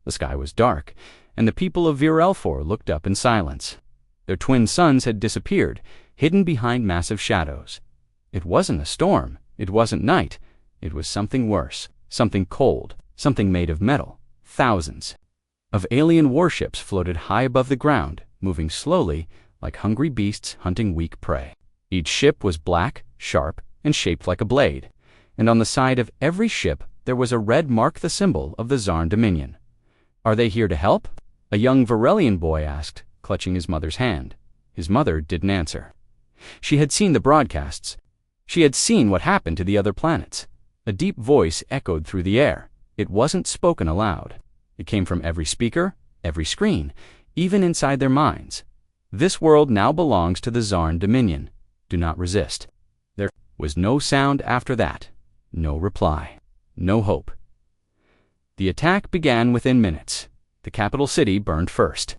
The sky was dark, and the people of Vir-Elfor looked up in silence. Their twin suns had disappeared, hidden behind massive shadows. It wasn't a storm. It wasn't night. It was something worse, something cold, something made of metal. Thousands of alien warships floated high above the ground, moving slowly like hungry beasts hunting weak prey. Each ship was black, sharp, and shaped like a blade, and on the side of every ship there was a red mark, the symbol of the Zarn Dominion. "Are they here to help?" a young Varelian boy asked, clutching his mother's hand. His mother didn't answer. She had seen the broadcasts. She had seen what happened to the other planets. A deep voice echoed through the air. It wasn't spoken aloud. It came from every speaker, every screen, even inside their minds. "This world now belongs to the Zarn Dominion. Do not resist." There was no sound after that. No reply. No hope. The attack began within minutes. The capital city burned first.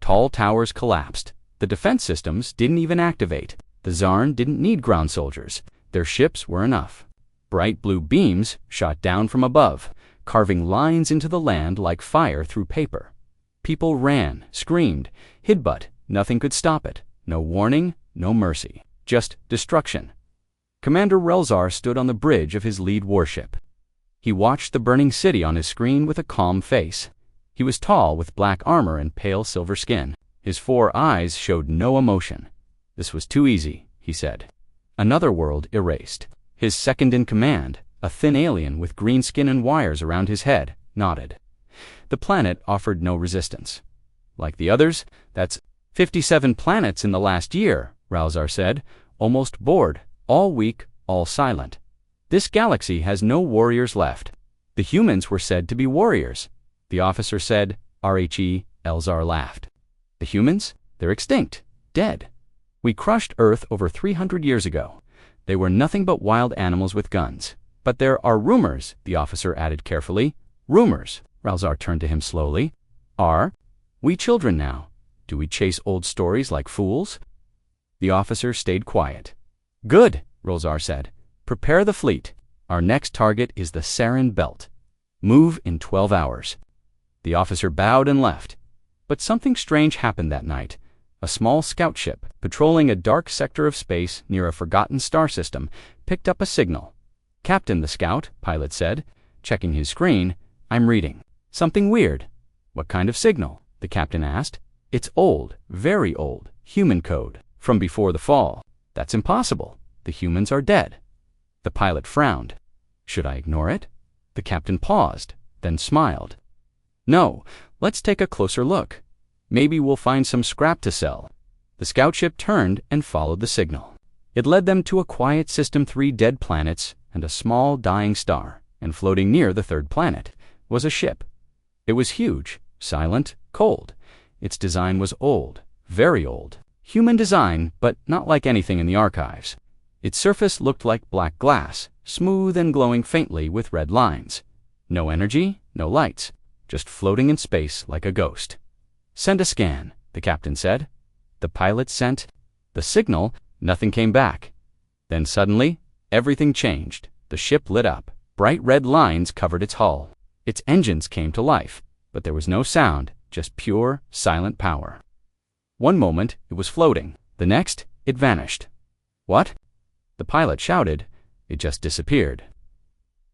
Tall towers collapsed. The defense systems didn't even activate. The Zarn didn't need ground soldiers. Their ships were enough. Bright blue beams shot down from above, carving lines into the land like fire through paper. People ran, screamed, hid, but nothing could stop it. No warning, no mercy. Just destruction. Commander Relzar stood on the bridge of his lead warship. He watched the burning city on his screen with a calm face. He was tall, with black armor and pale silver skin. His 4 eyes showed no emotion. "This was too easy," he said. Another world erased. His second in command, a thin alien with green skin and wires around his head, nodded. The planet offered no resistance. "Like the others, that's 57 planets in the last year," Relzar said, almost bored, all weak, all silent. "This galaxy has no warriors left." The humans were said to be warriors. The officer said, "RHE," Elzar laughed. "The humans? They're extinct, dead. We crushed Earth over 300 years ago. They were nothing but wild animals with guns. But there are rumors," the officer added carefully. "Rumors." Relzar turned to him slowly. "Are we children now? Do we chase old stories like fools?" The officer stayed quiet. "Good," Relzar said. "Prepare the fleet. Our next target is the Sarin Belt. Move in 12 hours. The officer bowed and left. But something strange happened that night. A small scout ship, patrolling a dark sector of space near a forgotten star system, picked up a signal. "Captain," the scout pilot said, checking his screen, "I'm reading something weird." "What kind of signal?" the captain asked. "It's old, very old, human code, from before the fall." "That's impossible. The humans are dead." The pilot frowned. "Should I ignore it?" The captain paused, then smiled. "No, let's take a closer look. Maybe we'll find some scrap to sell." The scout ship turned and followed the signal. It led them to a quiet System 3 dead planets and a small dying star, and floating near the third planet was a ship. It was huge, silent, cold. Its design was old, very old. Human design, but not like anything in the archives. Its surface looked like black glass, smooth and glowing faintly with red lines. No energy, no lights, just floating in space like a ghost. "Send a scan," the captain said. The pilot sent the signal. Nothing came back. Then suddenly, everything changed. The ship lit up. Bright red lines covered its hull. Its engines came to life, but there was no sound, just pure, silent power. One moment, it was floating. The next, it vanished. "What?" the pilot shouted. It just disappeared.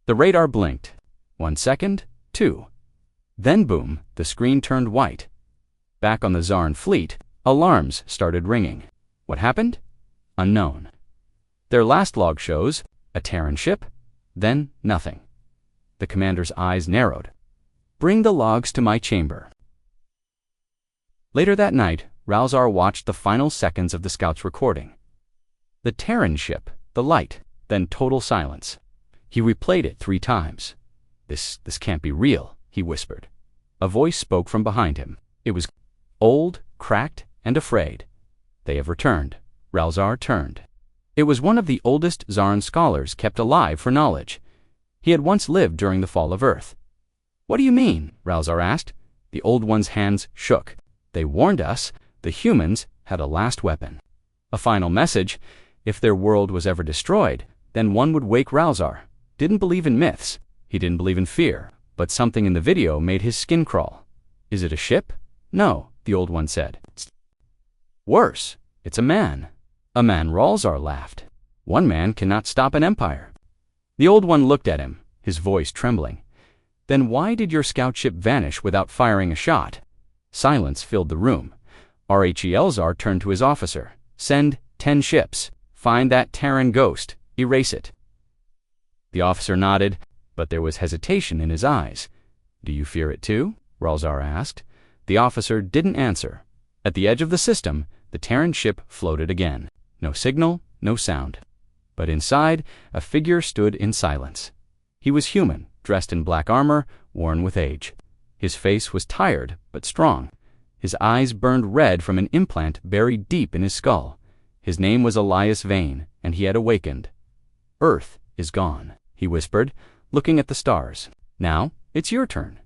The radar blinked. 1 second, 2. Then boom, the screen turned white. Back on the Zarn fleet, alarms started ringing. What happened? Unknown. Their last log shows a Terran ship, then nothing. The commander's eyes narrowed. "Bring the logs to my chamber." Later that night, Relzar watched the final seconds of the scout's recording. The Terran ship, the light, then total silence. He replayed it 3 times. This can't be real," he whispered. A voice spoke from behind him. It was old, cracked, and afraid. "They have returned." Relzar turned. It was one of the oldest Zarn scholars kept alive for knowledge. He had once lived during the fall of Earth. "What do you mean?" Relzar asked. The old one's hands shook. "They warned us. The humans had a last weapon. A final message. If their world was ever destroyed, then one would wake." Relzar didn't believe in myths. He didn't believe in fear, but something in the video made his skin crawl. Is it a ship? No, the old one said. Worse, it's a man. A man, Ralzar laughed. One man cannot stop an empire. The old one looked at him, his voice trembling. Then why did your scout ship vanish without firing a shot? Silence filled the room. Elzar turned to his officer. Send 10 ships. Find that Terran ghost. Erase it. The officer nodded, but there was hesitation in his eyes. Do you fear it too? Ralzar asked. The officer didn't answer. At the edge of the system, the Terran ship floated again. No signal, no sound. But inside, a figure stood in silence. He was human, dressed in black armor, worn with age. His face was tired, but strong. His eyes burned red from an implant buried deep in his skull. His name was Alias Vane, and he had awakened. Earth is gone, he whispered, looking at the stars. Now, it's your turn.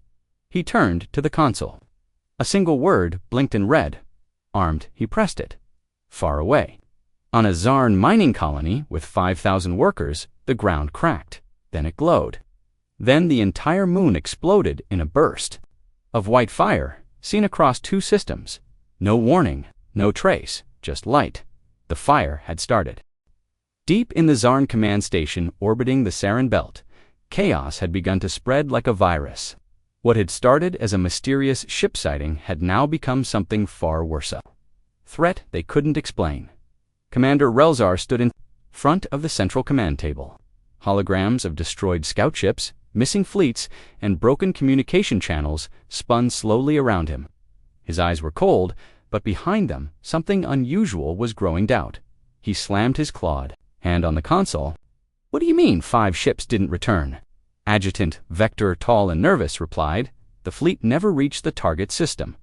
He turned to the console. A single word blinked in red. Armed, he pressed it. Far away. On a Zarn mining colony with 5,000 workers, the ground cracked. Then it glowed. Then the entire moon exploded in a burst of white fire, seen across 2 systems. No warning, no trace, just light. The fire had started. Deep in the Zarn command station orbiting the Sarin belt, chaos had begun to spread like a virus. What had started as a mysterious ship sighting had now become something far worse. Threat they couldn't explain. Commander Ralzar stood in front of the central command table. Holograms of destroyed scout ships, missing fleets, and broken communication channels spun slowly around him. His eyes were cold, but behind them, something unusual was growing doubt. He slammed his clawed hand on the console. What do you mean 5 ships didn't return? Adjutant Vector, tall and nervous, replied. The fleet never reached the target system.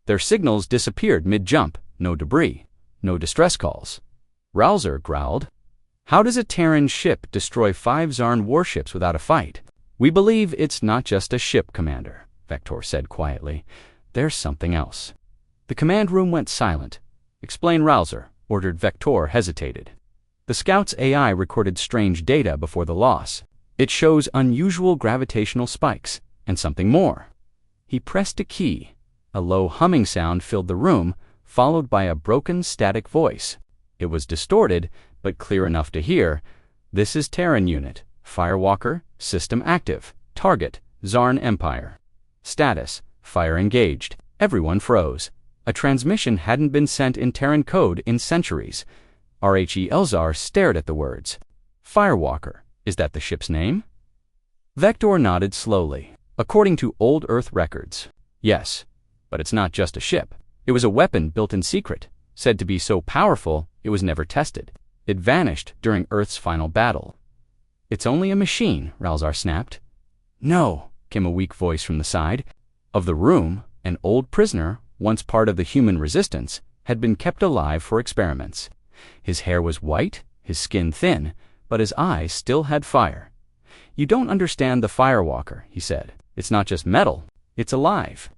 Their signals disappeared mid-jump. No debris, no distress calls. Ralzar growled. How does a Terran ship destroy 5 Zarn warships without a fight? We believe it's not just a ship, Commander, Vector said quietly. There's something else. The command room went silent. Explain, Ralzar, ordered. Vector hesitated. The scout's AI recorded strange data before the loss. It shows unusual gravitational spikes, and something more. He pressed a key. A low humming sound filled the room, followed by a broken static voice. It was distorted, but clear enough to hear. This is Terran unit. Firewalker, system active. Target, Zarn Empire. Status, fire engaged. Everyone froze. A transmission hadn't been sent in Terran code in centuries. Elzar stared at the words. Firewalker, is that the ship's name? Vector nodded slowly. According to old Earth records, yes. But it's not just a ship. It was a weapon built in secret, said to be so powerful it was never tested. It vanished during Earth's final battle. It's only a machine, Ralzar snapped. No, came a weak voice from the side. Of the room, an old prisoner, once part of the human resistance, had been kept alive for experiments. His hair was white, his skin thin, but his eyes still had fire. You don't understand the Firewalker, he said. It's not just metal, it's alive.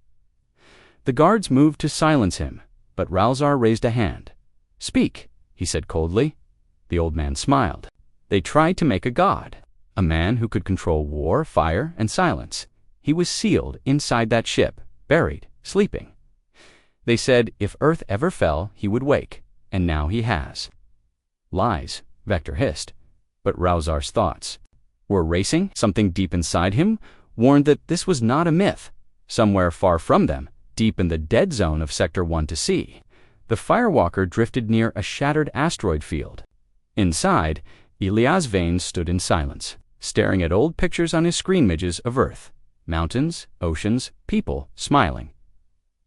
The guards moved to silence him, but Ralzar raised a hand. Speak, he said coldly. The old man smiled. They tried to make a god, a man who could control war, fire, and silence. He was sealed inside that ship, buried, sleeping. They said if Earth ever fell, he would wake, and now he has. Lies, Vector hissed. But Ralzar's thoughts were racing. Something deep inside him warned that this was not a myth. Somewhere far from them, deep in the dead zone of Sector 1 to C, the Firewalker drifted near a shattered asteroid field. Inside, Alias Vane stood in silence, staring at old pictures on his screen images of Earth. Mountains, oceans, people, smiling.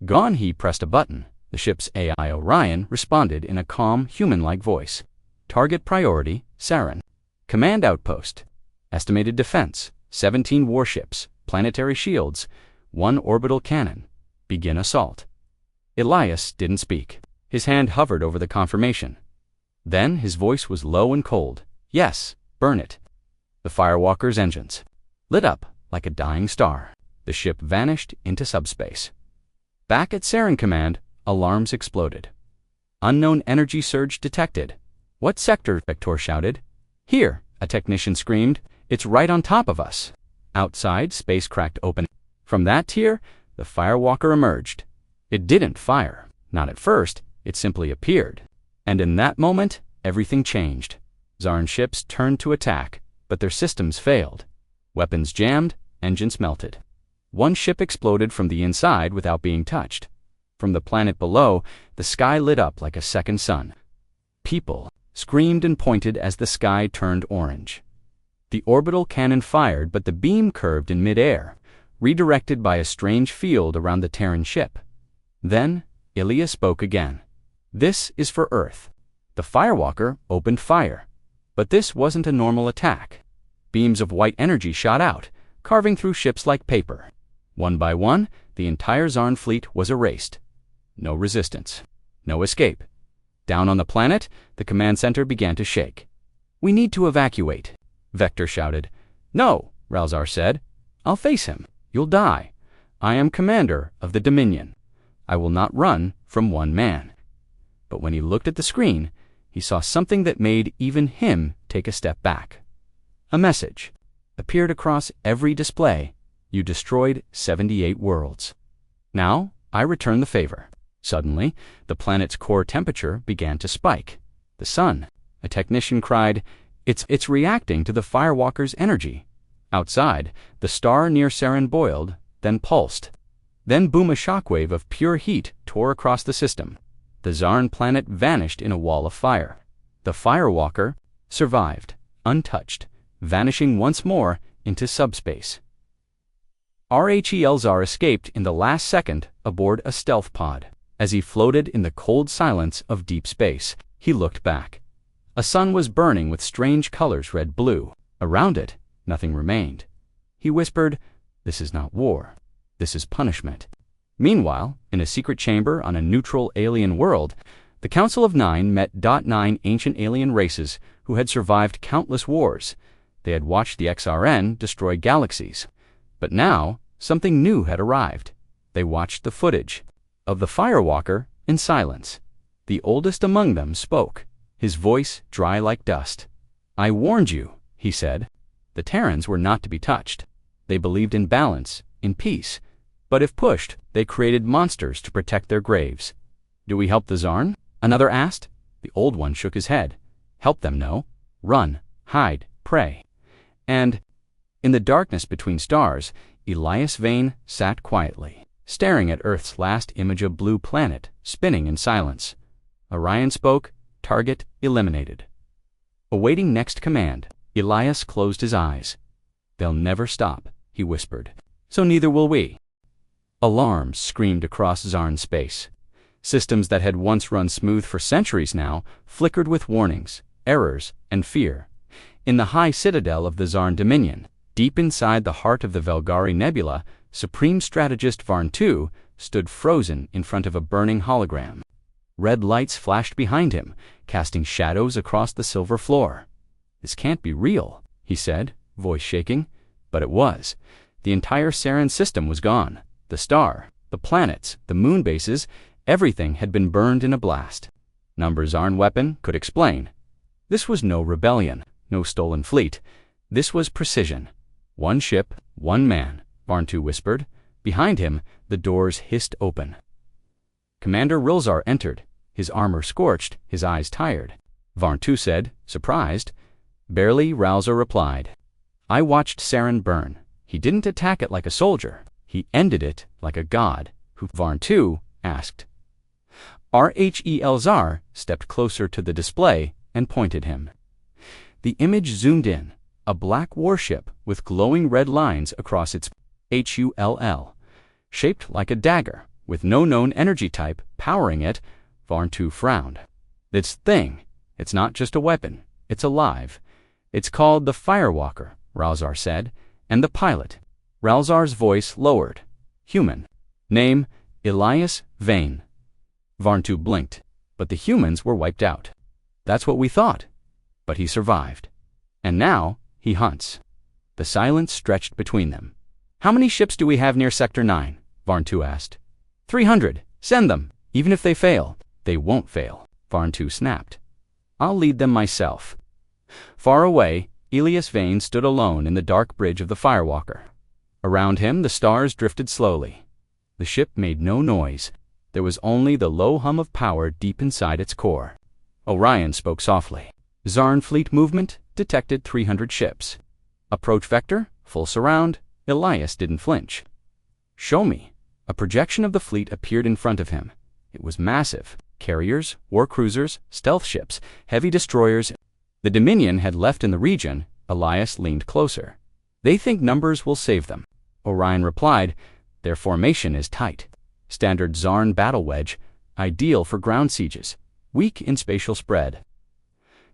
Gone, he pressed a button. The ship's AI Orion responded in a calm, human-like voice. Target priority, Sarin. Command outpost. Estimated defense, 17 warships, planetary shields, 1 orbital cannon. Begin assault. Alias didn't speak. His hand hovered over the confirmation. Then his voice was low and cold. Yes, burn it. The Firewalker's engines lit up like a dying star. The ship vanished into subspace. Back at Sarin Command, alarms exploded. Unknown energy surge detected. What sector? Vector shouted. Here, a technician screamed. It's right on top of us. Outside, space cracked open. From that tier, the firewalker emerged. It didn't fire. Not at first, it simply appeared. And in that moment, everything changed. Zarn ships turned to attack, but their systems failed. Weapons jammed, engines melted. One ship exploded from the inside without being touched. From the planet below, the sky lit up like a second sun. People screamed and pointed as the sky turned orange. The orbital cannon fired, but the beam curved in midair, redirected by a strange field around the Terran ship. Then, Alias spoke again. "This is for Earth." The firewalker opened fire. But this wasn't a normal attack. Beams of white energy shot out, carving through ships like paper. One by one, the entire Zarn fleet was erased. No resistance. No escape. Down on the planet, the command center began to shake. "We need to evacuate," Vector shouted. "No," Ralzar said. "I'll face him. You'll die. I am commander of the Dominion. I will not run from one man." But when he looked at the screen, he saw something that made even him take a step back. A message appeared across every display. "You destroyed 78 worlds. Now, I return the favor." Suddenly, the planet's core temperature began to spike. "The sun," a technician cried, It's reacting to the firewalker's energy." Outside, the star near Saren boiled, then pulsed. Then boom, a shockwave of pure heat tore across the system. The Zarn planet vanished in a wall of fire. The firewalker survived, untouched, vanishing once more into subspace. RHELZAR escaped in the last second aboard a stealth pod. As he floated in the cold silence of deep space, he looked back. A sun was burning with strange colors, red-blue. Around it, nothing remained. He whispered, "This is not war. This is punishment." Meanwhile, in a secret chamber on a neutral alien world, the Council of Nine met .9 ancient alien races who had survived countless wars. They had watched the XRN destroy galaxies. But now, something new had arrived. They watched the footage of the firewalker in silence. The oldest among them spoke, his voice dry like dust. "I warned you," he said. The Terrans were not to be touched. They believed in balance, in peace. But if pushed, they created monsters to protect their graves. "Do we help the Zarn?" another asked. The old one shook his head. "Help them, no. Run, hide, pray." And, in the darkness between stars, Elias Vane sat quietly, staring at Earth's last image of blue planet, spinning in silence. Orion spoke, "Target eliminated." Awaiting next command, Elias closed his eyes. "They'll never stop," he whispered. "So neither will we." Alarms screamed across Zarn space. Systems that had once run smooth for centuries now flickered with warnings, errors, and fear. In the high citadel of the Zarn Dominion, deep inside the heart of the Velgari Nebula, Supreme Strategist Varn II stood frozen in front of a burning hologram. Red lights flashed behind him, casting shadows across the silver floor. "This can't be real," he said, voice shaking. But it was. The entire Saren system was gone. The star, the planets, the moon bases, everything had been burned in a blast. Number Zarn weapon could explain. This was no rebellion, no stolen fleet. This was precision. "One ship, one man," Varn II whispered. Behind him, the doors hissed open. Commander Rilzar entered, his armor scorched, his eyes tired. Varn II said, surprised. Barely, Rilzar replied, "I watched Saren burn. He didn't attack it like a soldier. He ended it like a god." Who? Varn II asked. RHELZAR stepped closer to the display and pointed him. The image zoomed in, a black warship with glowing red lines across its HULL, shaped like a dagger, with no known energy type powering it. Varn II frowned. "This thing, it's not just a weapon, it's alive. It's called the Firewalker," Rilzar said, "and the pilot." Rilzar's voice lowered. "Human. Name, Elias Vane." Varn II blinked, but the humans were wiped out. "That's what we thought." But he survived. And now, he hunts. The silence stretched between them. "How many ships do we have near Sector 9? Varn II asked. 300. Send them. Even if they fail." "They won't fail," Varn II snapped. "I'll lead them myself." Far away, Alias Vane stood alone in the dark bridge of the Firewalker. Around him, the stars drifted slowly. The ship made no noise. There was only the low hum of power deep inside its core. Orion spoke softly. Zarn fleet movement detected 300 ships. Approach vector, full surround. Alias didn't flinch. Show me. A projection of the fleet appeared in front of him. It was massive. Carriers, war cruisers, stealth ships, heavy destroyers. The Dominion had left in the region. Alias leaned closer. They think numbers will save them. Orion replied, their formation is tight. Standard Zarn battle wedge, ideal for ground sieges, weak in spatial spread.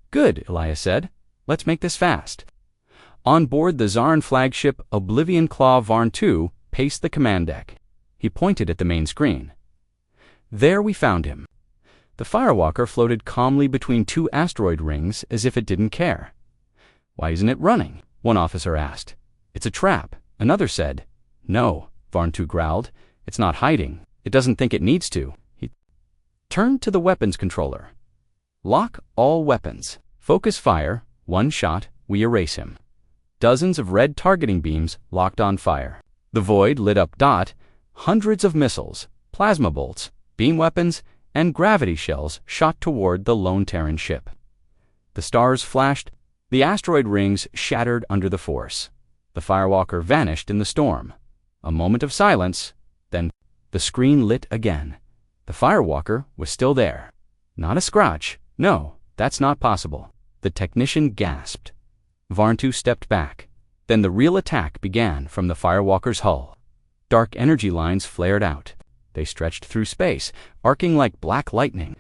Good, Alias said. Let's make this fast. On board the Zarn flagship Oblivion Claw Varn II paced the command deck. He pointed at the main screen. There we found him. The Firewalker floated calmly between two asteroid rings as if it didn't care. Why isn't it running? One officer asked. It's a trap. Another said. No, Varn II growled. It's not hiding. It doesn't think it needs to. He turned to the weapons controller. Lock all weapons. Focus fire. One shot, we erase him. Dozens of red targeting beams locked on fire. The void lit up. Hundreds of missiles, plasma bolts, beam weapons, and gravity shells shot toward the lone Terran ship. The stars flashed. The asteroid rings shattered under the force. The Firewalker vanished in the storm. A moment of silence, then the screen lit again. The Firewalker was still there. Not a scratch. No, that's not possible. The technician gasped. Varn II stepped back. Then the real attack began from the Firewalker's hull. Dark energy lines flared out. They stretched through space, arcing like black lightning.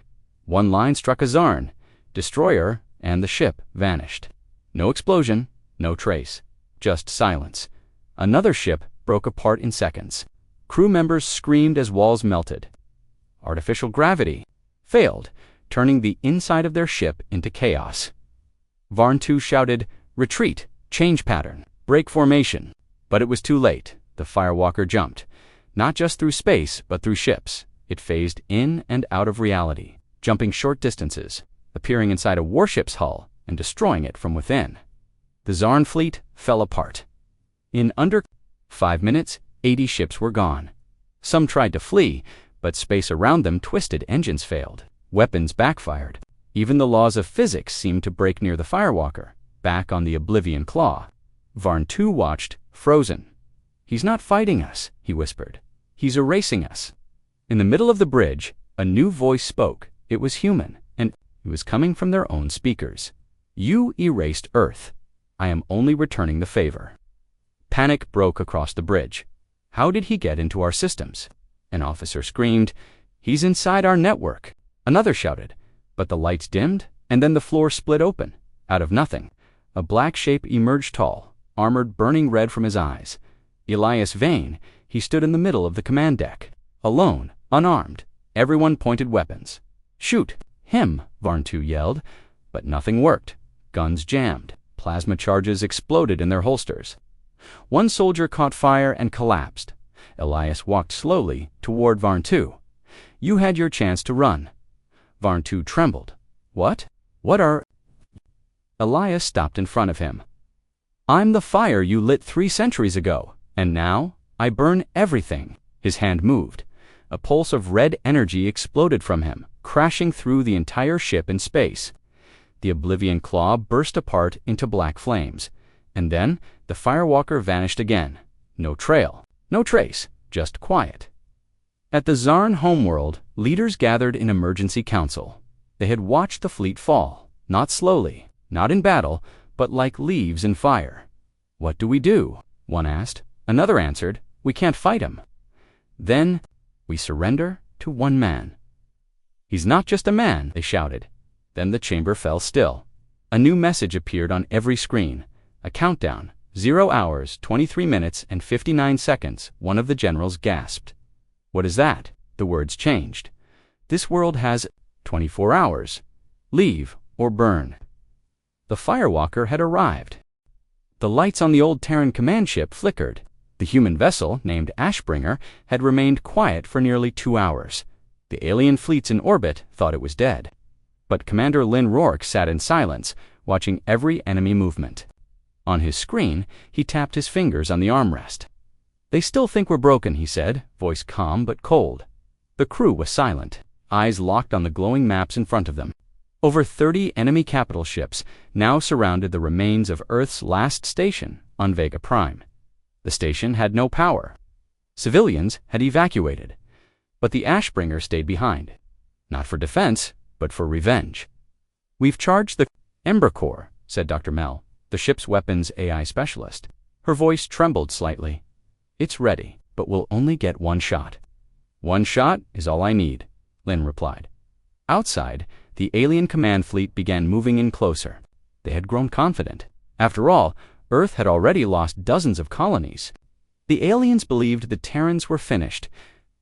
One line struck a Zarn, destroyer, and the ship vanished. No explosion, no trace, just silence. Another ship broke apart in seconds. Crew members screamed as walls melted. Artificial gravity failed, turning the inside of their ship into chaos. Varn II shouted, retreat, change pattern, break formation. But it was too late. The Firewalker jumped. Not just through space, but through ships. It phased in and out of reality, jumping short distances, appearing inside a warship's hull and destroying it from within. The Zarn fleet fell apart. In under 5 minutes, 80 ships were gone. Some tried to flee, but space around them twisted, engines failed, weapons backfired. Even the laws of physics seemed to break near the Firewalker, back on the Oblivion Claw. Varn II watched, frozen. He's not fighting us, he whispered. He's erasing us. In the middle of the bridge, a new voice spoke. It was human, and it was coming from their own speakers. You erased Earth. I am only returning the favor. Panic broke across the bridge. How did he get into our systems? An officer screamed, he's inside our network. Another shouted, but the lights dimmed, and then the floor split open. Out of nothing, a black shape emerged tall, armored, burning red from his eyes. Alias Vane, he stood in the middle of the command deck. Alone, unarmed, everyone pointed weapons. Shoot! Him! Varn II yelled, but nothing worked. Guns jammed. Plasma charges exploded in their holsters. One soldier caught fire and collapsed. Alias walked slowly toward Varn II. You had your chance to run. Varn II trembled. What? What are... Alias stopped in front of him. I'm the fire you lit 3 centuries ago, and now I burn everything. His hand moved. A pulse of red energy exploded from him, crashing through the entire ship in space. The Oblivion Claw burst apart into black flames, and then the Firewalker vanished again. No trail, no trace, just quiet. At the Zarn homeworld, leaders gathered in emergency council. They had watched the fleet fall, not slowly, not in battle, but like leaves in fire. What do we do? One asked. Another answered, we can't fight him. Then we surrender to one man. He's not just a man, they shouted. Then the chamber fell still. A new message appeared on every screen. A countdown, 0 hours, 23 minutes, and 59 seconds, one of the generals gasped. What is that? The words changed. This world has 24 hours. Leave or burn. The Firewalker had arrived. The lights on the old Terran command ship flickered. The human vessel, named Ashbringer, had remained quiet for nearly 2 hours. The alien fleets in orbit thought it was dead. But Commander Lynn Rourke sat in silence, watching every enemy movement. On his screen, he tapped his fingers on the armrest. "They still think we're broken," he said, voice calm but cold. The crew was silent, eyes locked on the glowing maps in front of them. Over 30 enemy capital ships now surrounded the remains of Earth's last station on Vega Prime. The station had no power. Civilians had evacuated, but the Ashbringer stayed behind. Not for defense, but for revenge. "We've charged the Ember Core," said Dr. Mel, the ship's weapons AI specialist. Her voice trembled slightly. "It's ready, but we'll only get one shot." "One shot is all I need," Lynn replied. Outside, the alien command fleet began moving in closer. They had grown confident. After all, Earth had already lost dozens of colonies. The aliens believed the Terrans were finished,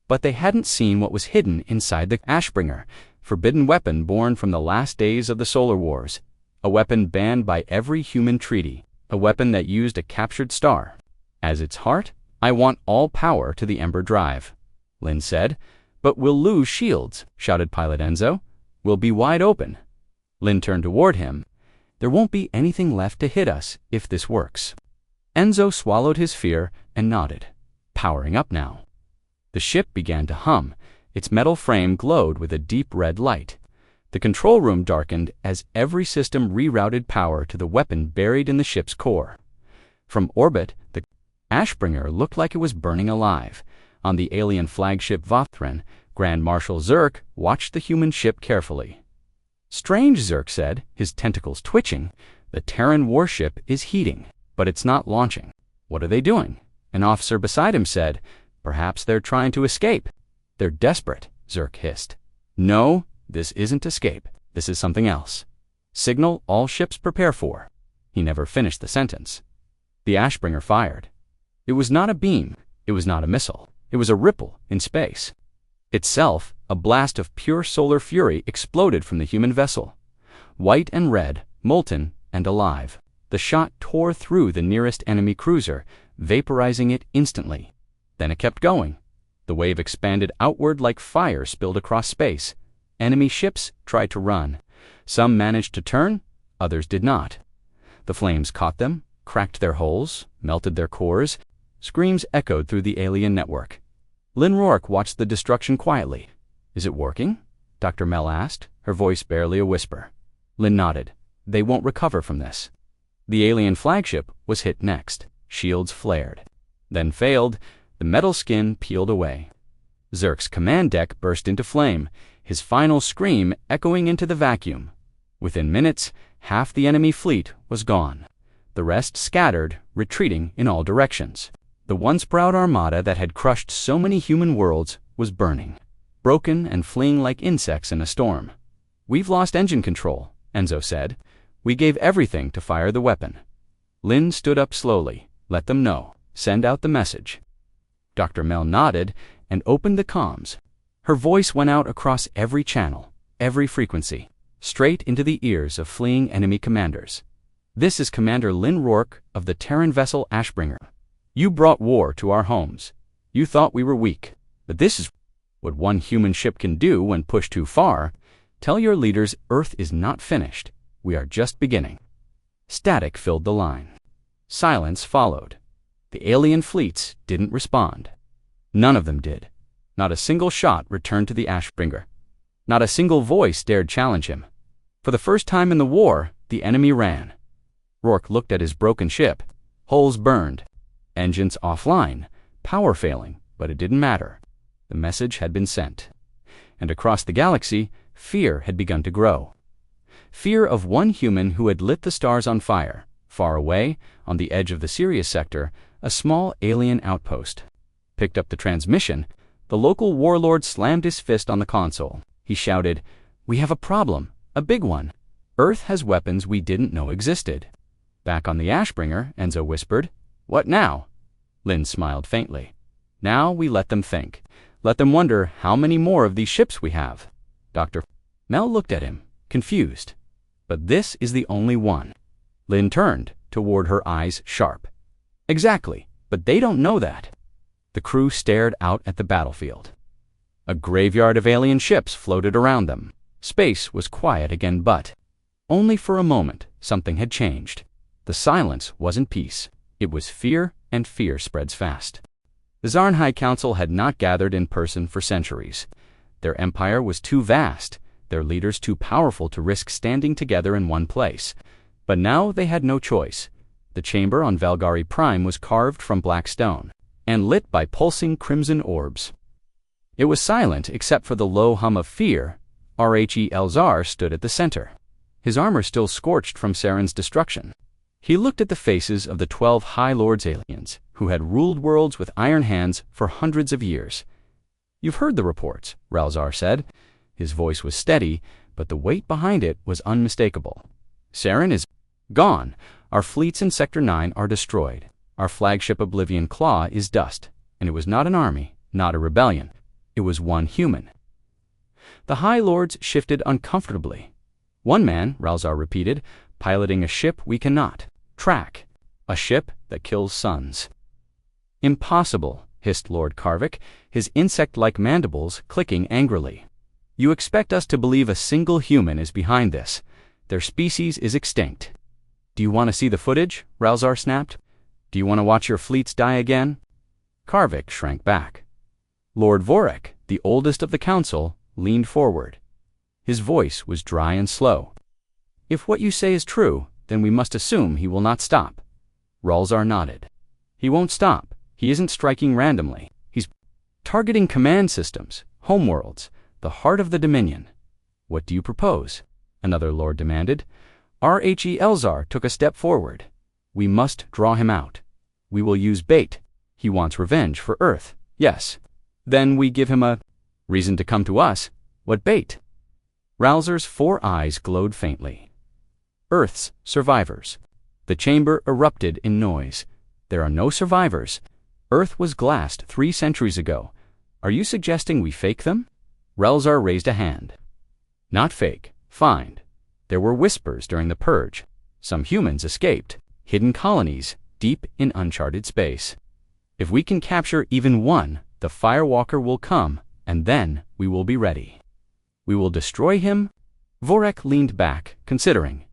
but they hadn't seen what was hidden inside the Ashbringer, forbidden weapon born from the last days of the Solar Wars, a weapon banned by every human treaty, a weapon that used a captured star. As its heart, "I want all power to the Ember Drive," Lynn said. "But we'll lose shields," shouted Pilot Enzo. "We'll be wide open." Lynn turned toward him. "There won't be anything left to hit us if this works." Enzo swallowed his fear and nodded. Powering up now. The ship began to hum. Its metal frame glowed with a deep red light. The control room darkened as every system rerouted power to the weapon buried in the ship's core. From orbit, the Ashbringer looked like it was burning alive. On the alien flagship Vothran, Grand Marshal Zerk watched the human ship carefully. "Strange," Zerk said, his tentacles twitching. "The Terran warship is heating, but it's not launching. What are they doing?" An officer beside him said, "Perhaps they're trying to escape." "They're desperate," Zerk hissed. "No, this isn't escape. This is something else. Signal all ships prepare for." He never finished the sentence. The Ashbringer fired. It was not a beam. It was not a missile. It was a ripple in space. Itself, a blast of pure solar fury exploded from the human vessel. White and red, molten and alive. The shot tore through the nearest enemy cruiser, vaporizing it instantly. Then it kept going. The wave expanded outward like fire spilled across space. Enemy ships tried to run. Some managed to turn, others did not. The flames caught them, cracked their hulls, melted their cores. Screams echoed through the alien network. Lynn Rourke watched the destruction quietly. "Is it working?" Dr. Mel asked, her voice barely a whisper. Lynn nodded. "They won't recover from this." The alien flagship was hit next. Shields flared. Then failed. The metal skin peeled away. Zerk's command deck burst into flame, his final scream echoing into the vacuum. Within minutes, half the enemy fleet was gone. The rest scattered, retreating in all directions. The once proud armada that had crushed so many human worlds was burning, broken and fleeing like insects in a storm. "We've lost engine control," Enzo said. "We gave everything to fire the weapon." Lynn stood up slowly. "Let them know. Send out the message." Dr. Mel nodded and opened the comms. Her voice went out across every channel, every frequency, straight into the ears of fleeing enemy commanders. "This is Commander Lynn Rourke of the Terran vessel Ashbringer. You brought war to our homes. You thought we were weak, but this is what one human ship can do when pushed too far. Tell your leaders Earth is not finished. We are just beginning." Static filled the line. Silence followed. The alien fleets didn't respond. None of them did. Not a single shot returned to the Ashbringer. Not a single voice dared challenge him. For the first time in the war, the enemy ran. Rourke looked at his broken ship. Hulls burned. Engines offline. Power failing, but it didn't matter. The message had been sent. And across the galaxy, fear had begun to grow. Fear of one human who had lit the stars on fire. Far away, on the edge of the Sirius sector, a small alien outpost. Picked up the transmission. The local warlord slammed his fist on the console. He shouted, "We have a problem, a big one. Earth has weapons we didn't know existed." Back on the Ashbringer, Enzo whispered, "What now?" Lynn smiled faintly. "Now we let them think. Let them wonder how many more of these ships we have." Dr. Mel looked at him, confused. "But this is the only one." Lynn turned, toward her eyes sharp. "Exactly, but they don't know that." The crew stared out at the battlefield. A graveyard of alien ships floated around them. Space was quiet again, but only for a moment something had changed. The silence wasn't peace. It was fear, and fear spreads fast. The Zarn High Council had not gathered in person for centuries. Their empire was too vast, their leaders too powerful to risk standing together in one place. But now they had no choice. The chamber on Valgari Prime was carved from black stone, and lit by pulsing crimson orbs. It was silent except for the low hum of fear. Rhe Elzar stood at the center, his armor still scorched from Saren's destruction. He looked at the faces of the 12 High Lords aliens, who had ruled worlds with iron hands for hundreds of years. "You've heard the reports," Ralzar said. His voice was steady, but the weight behind it was unmistakable. "Saren is gone. Our fleets in Sector 9 are destroyed. Our flagship Oblivion Claw is dust. And it was not an army, not a rebellion. It was one human." The High Lords shifted uncomfortably. "One man," Ralzar repeated, "piloting a ship we cannot track. A ship that kills suns." "Impossible," hissed Lord Karvik, his insect-like mandibles clicking angrily. "You expect us to believe a single human is behind this. Their species is extinct." "Do you want to see the footage?" Ralzar snapped. "Do you want to watch your fleets die again?" Karvik shrank back. Lord Vorek, the oldest of the council, leaned forward. His voice was dry and slow. "If what you say is true, then we must assume he will not stop." Ralzar nodded. "He won't stop. He isn't striking randomly. He's targeting command systems, homeworlds, the heart of the Dominion." "What do you propose?" another lord demanded. Rhe Elzar took a step forward. "We must draw him out. We will use bait. He wants revenge for Earth. Yes. Then we give him a reason to come to us. What bait?" Ralzar's 4 eyes glowed faintly. "Earth's survivors." The chamber erupted in noise. "There are no survivors. Earth was glassed 3 centuries ago. Are you suggesting we fake them?" Ralzar raised a hand. "Not fake. Find. There were whispers during the purge. Some humans escaped. Hidden colonies, deep in uncharted space. If we can capture even one, the Firewalker will come, and then we will be ready. We will destroy him." Vorek leaned back, considering.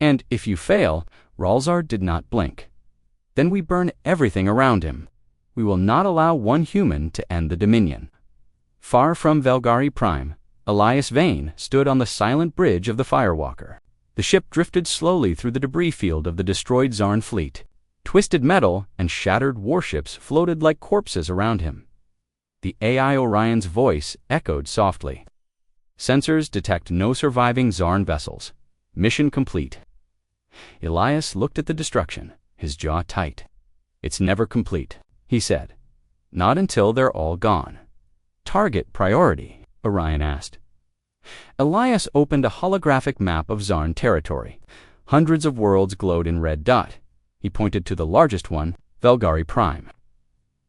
"And if you fail," Ralzar did not blink. "Then we burn everything around him. We will not allow one human to end the Dominion." Far from Valgari Prime, Alias Vane stood on the silent bridge of the Firewalker. The ship drifted slowly through the debris field of the destroyed Zarn fleet. Twisted metal and shattered warships floated like corpses around him. The AI Orion's voice echoed softly. "Sensors detect no surviving Zarn vessels. Mission complete." Elias looked at the destruction, his jaw tight. "It's never complete," he said. "Not until they're all gone." "Target priority?" Orion asked. Elias opened a holographic map of Zarn territory. Hundreds of worlds glowed in red dot. He pointed to the largest one, Valgari Prime.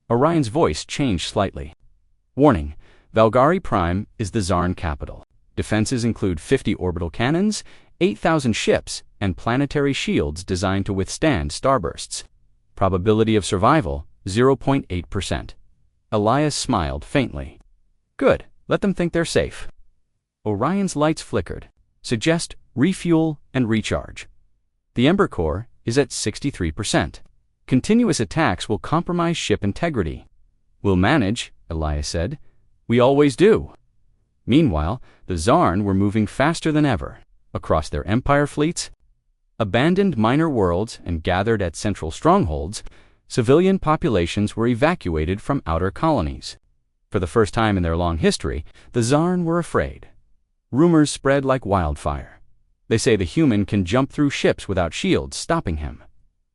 Orion's voice changed slightly. "Warning, Valgari Prime is the Zarn capital. Defenses include 50 orbital cannons, 8,000 ships, and planetary shields designed to withstand starbursts. Probability of survival, 0.8%. Elias smiled faintly. "Good, let them think they're safe." Orion's lights flickered. "Suggest refuel and recharge." "The Ember Core is at 63%. Continuous attacks will compromise ship integrity." "We'll manage," Elias said. "We always do." Meanwhile, the Zarn were moving faster than ever. Across their empire fleets, abandoned minor worlds and gathered at central strongholds, civilian populations were evacuated from outer colonies. For the first time in their long history, the Zarn were afraid. Rumors spread like wildfire. They say the human can jump through ships without shields stopping him.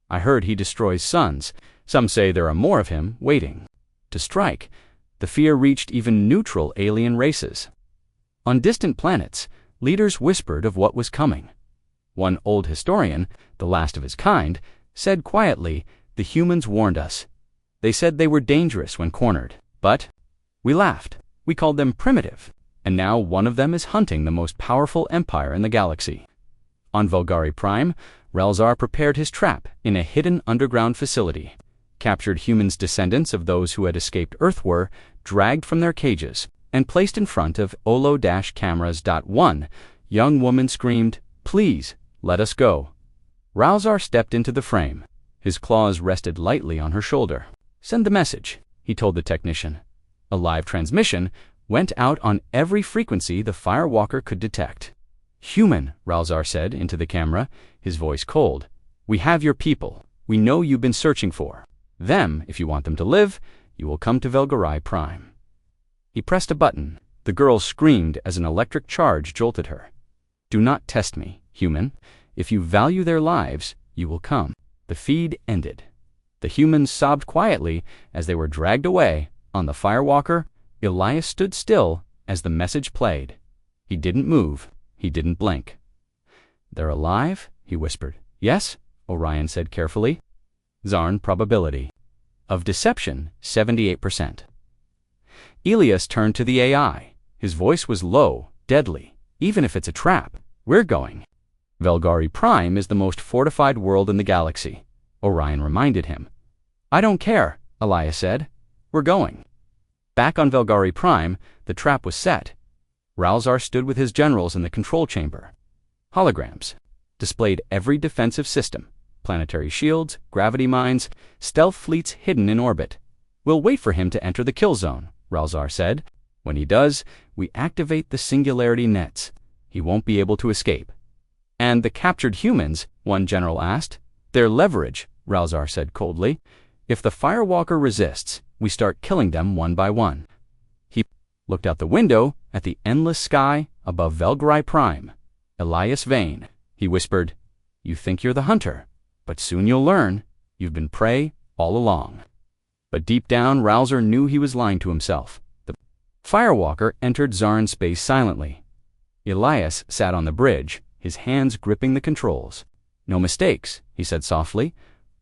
I heard he destroys suns. Some say there are more of him waiting to strike. The fear reached even neutral alien races. On distant planets, leaders whispered of what was coming. One old historian, the last of his kind, said quietly, "The humans warned us. They said they were dangerous when cornered, but we laughed. We called them primitive, and now one of them is hunting the most powerful empire in the galaxy." On Valgari Prime, Ralzar prepared his trap in a hidden underground facility. Captured humans descendants of those who had escaped Earth were dragged from their cages and placed in front of Olo-cameras. One young woman screamed, "Please, let us go." Ralzar stepped into the frame. His claws rested lightly on her shoulder. "Send the message," he told the technician. A live transmission went out on every frequency the firewalker could detect. "Human," Ralzar said into the camera, his voice cold. "We have your people. We know you've been searching for them. If you want them to live, you will come to Velgarai Prime." He pressed a button. The girl screamed as an electric charge jolted her. "Do not test me, human. If you value their lives, you will come." The feed ended. The humans sobbed quietly as they were dragged away. On the firewalker, Alias stood still as the message played. He didn't move. He didn't blink. "They're alive?" he whispered. "Yes," Orion said carefully. Zarn probability. Of deception, 78%. Alias turned to the AI. His voice was low, deadly. "Even if it's a trap, we're going." "Velgarai Prime is the most fortified world in the galaxy," Orion reminded him. "I don't care," Alias said. "We're going." Back on Velgarai Prime, the trap was set. Ralzar stood with his generals in the control chamber. Holograms displayed every defensive system: planetary shields, gravity mines, stealth fleets hidden in orbit. "We'll wait for him to enter the kill zone," Ralzar said. "When he does, we activate the singularity nets. He won't be able to escape." "And the captured humans?" one general asked. "Their leverage," Ralzar said coldly. "If the firewalker resists, we start killing them one by one." He looked out the window at the endless sky above Velgarai Prime. "Alias Vane," he whispered, "you think you're the hunter, but soon you'll learn you've been prey all along." But deep down, Ralzar knew he was lying to himself. The firewalker entered Zarn space silently. Alias sat on the bridge, his hands gripping the controls. "No mistakes," he said softly.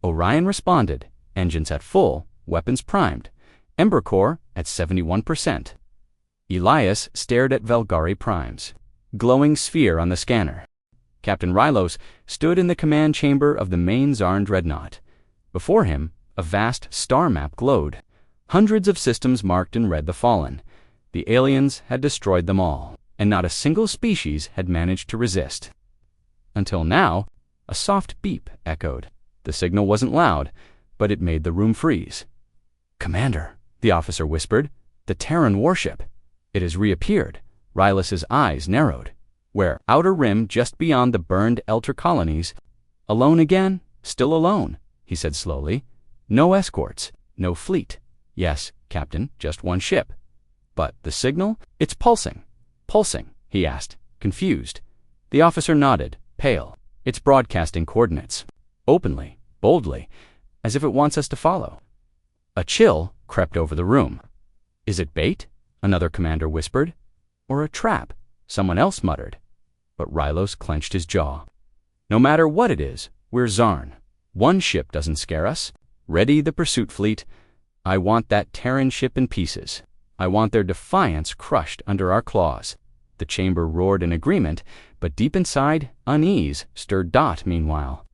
Orion responded, engines at full, weapons primed, Ember Core at 71%. Alias stared at Velgarai Prime's glowing sphere on the scanner. Captain Rylos stood in the command chamber of the main Zarn dreadnought. Before him, a vast star map glowed. Hundreds of systems marked in red the fallen. The aliens had destroyed them all, and not a single species had managed to resist. Until now, a soft beep echoed. The signal wasn't loud, but it made the room freeze. "Commander," the officer whispered, "the Terran warship. It has reappeared." Rylos's eyes narrowed. Where outer rim just beyond the burned Elter colonies. "Alone again? Still alone," he said slowly. "No escorts, no fleet. Yes, Captain, just one ship. But the signal? It's pulsing." "Pulsing?" he asked, confused. The officer nodded, pale. "It's broadcasting coordinates. Openly, boldly, as if it wants us to follow." A chill crept over the room. "Is it bait?" another commander whispered. "Or a trap?" someone else muttered. But Rylos clenched his jaw. "No matter what it is, we're Zarn. One ship doesn't scare us. Ready the pursuit fleet. I want that Terran ship in pieces. I want their defiance crushed under our claws." The chamber roared in agreement, but deep inside, unease stirred Dot meanwhile.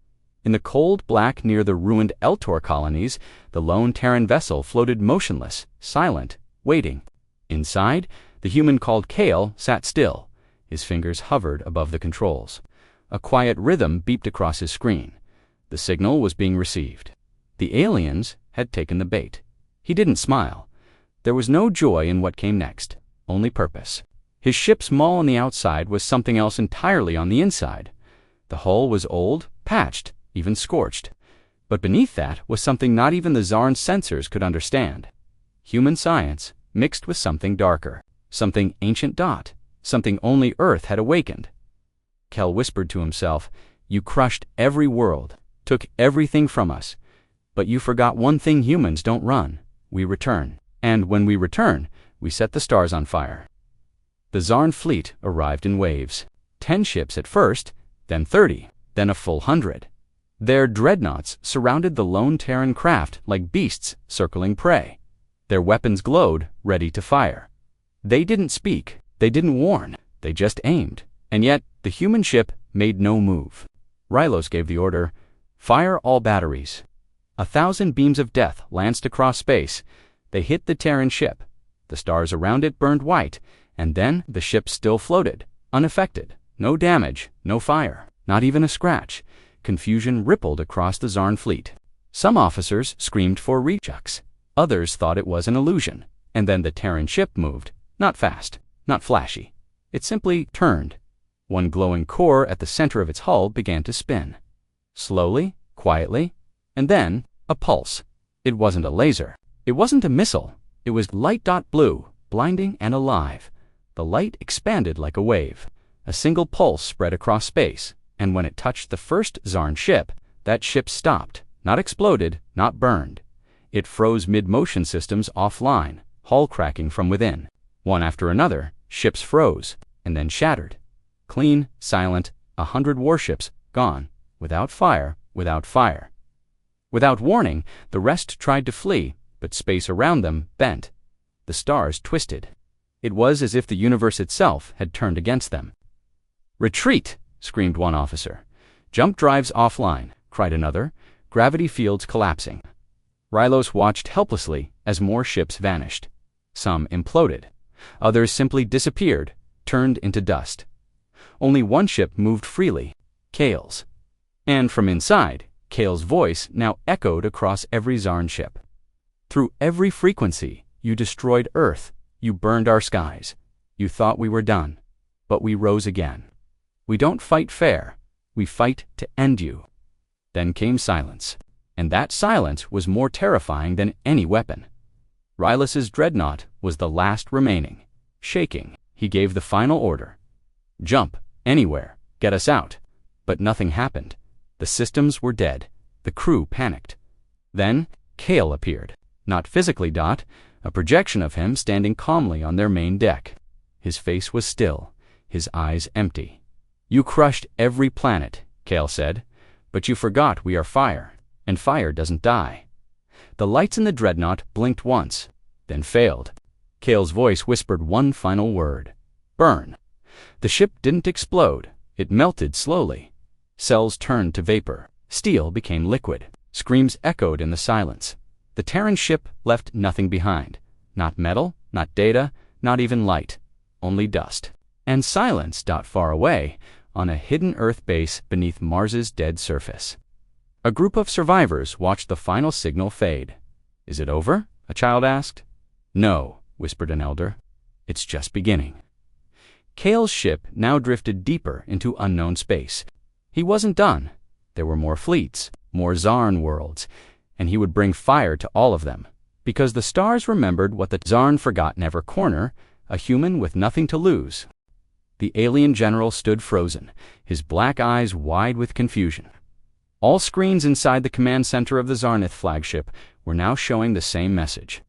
In the cold black near the ruined Eltor colonies, the lone Terran vessel floated motionless, silent, waiting. Inside, the human called Kale sat still. His fingers hovered above the controls. A quiet rhythm beeped across his screen. The signal was being received. The aliens had taken the bait. He didn't smile. There was no joy in what came next, only purpose. His ship's maul on the outside was something else entirely on the inside. The hull was old, patched, even scorched. But beneath that was something not even the Zarn sensors could understand. Human science mixed with something darker, something ancient Dot, something only Earth had awakened. Kel whispered to himself, "You crushed every world, took everything from us. But you forgot one thing humans don't run. We return. And when we return, we set the stars on fire." The Zarn fleet arrived in waves. 10 ships at first, then 30, then a full 100. Their dreadnoughts surrounded the lone Terran craft like beasts circling prey. Their weapons glowed, ready to fire. They didn't speak, they didn't warn, they just aimed. And yet, the human ship made no move. Rylos gave the order, "Fire all batteries." 1,000 beams of death lanced across space. They hit the Terran ship. The stars around it burned white, and then the ship still floated, unaffected. No damage, no fire, not even a scratch. Confusion rippled across the Zarn fleet. Some officers screamed for rejects. Others thought it was an illusion. And then the Terran ship moved. Not fast, not flashy. It simply turned. One glowing core at the center of its hull began to spin. Slowly, quietly, and then a pulse. It wasn't a laser. It wasn't a missile. It was light dot blue, blinding and alive. The light expanded like a wave. A single pulse spread across space, and when it touched the first Zarn ship, that ship stopped, not exploded, not burned. It froze mid-motion systems offline, hull cracking from within. One after another, ships froze, and then shattered. Clean, silent, 100 warships gone, without fire, without fire. Without warning, the rest tried to flee, but space around them bent. The stars twisted. It was as if the universe itself had turned against them. "Retreat!" screamed one officer. "Jump drives offline," cried another. "Gravity fields collapsing." Rylos watched helplessly as more ships vanished. Some imploded. Others simply disappeared, turned into dust. Only one ship moved freely, Kale's. And from inside, Kale's voice now echoed across every Zarn ship. "Through every frequency, you destroyed Earth. You burned our skies. You thought we were done. But we rose again. We don't fight fair. We fight to end you." Then came silence. And that silence was more terrifying than any weapon. Rylos's dreadnought was the last remaining. Shaking, he gave the final order. "Jump, anywhere, get us out." But nothing happened. The systems were dead. The crew panicked. Then Kale appeared. Not physically, a projection of him standing calmly on their main deck. His face was still, his eyes empty. "You crushed every planet," Kale said, "but you forgot we are fire, and fire doesn't die." The lights in the dreadnought blinked once, then failed. Kale's voice whispered one final word: "Burn." The ship didn't explode. It melted slowly. Cells turned to vapor. Steel became liquid. Screams echoed in the silence. The Terran ship left nothing behind. Not metal, not data, not even light. Only dust. And silence. Far away, on a hidden Earth base beneath Mars's dead surface. A group of survivors watched the final signal fade. "Is it over?" a child asked. "No," whispered an elder. "It's just beginning." Kale's ship now drifted deeper into unknown space. He wasn't done. There were more fleets, more Zarn worlds, and he would bring fire to all of them. Because the stars remembered what the Zarn forgot in every corner, a human with nothing to lose. The alien general stood frozen, his black eyes wide with confusion. All screens inside the command center of the Zarnith flagship were now showing the same message.